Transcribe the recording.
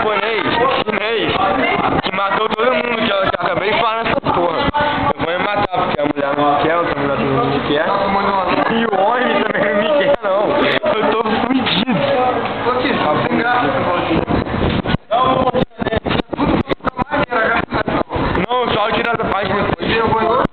japonês, chinês, que matou todo mundo, que eu acabei de falar nessa porra. Eu vou me matar porque a mulher não me quer, outra mulher não me quer. E o homem também não me quer, não. Eu tô fudido. Tô aqui, sem graça, Não, só tirar essa página depois.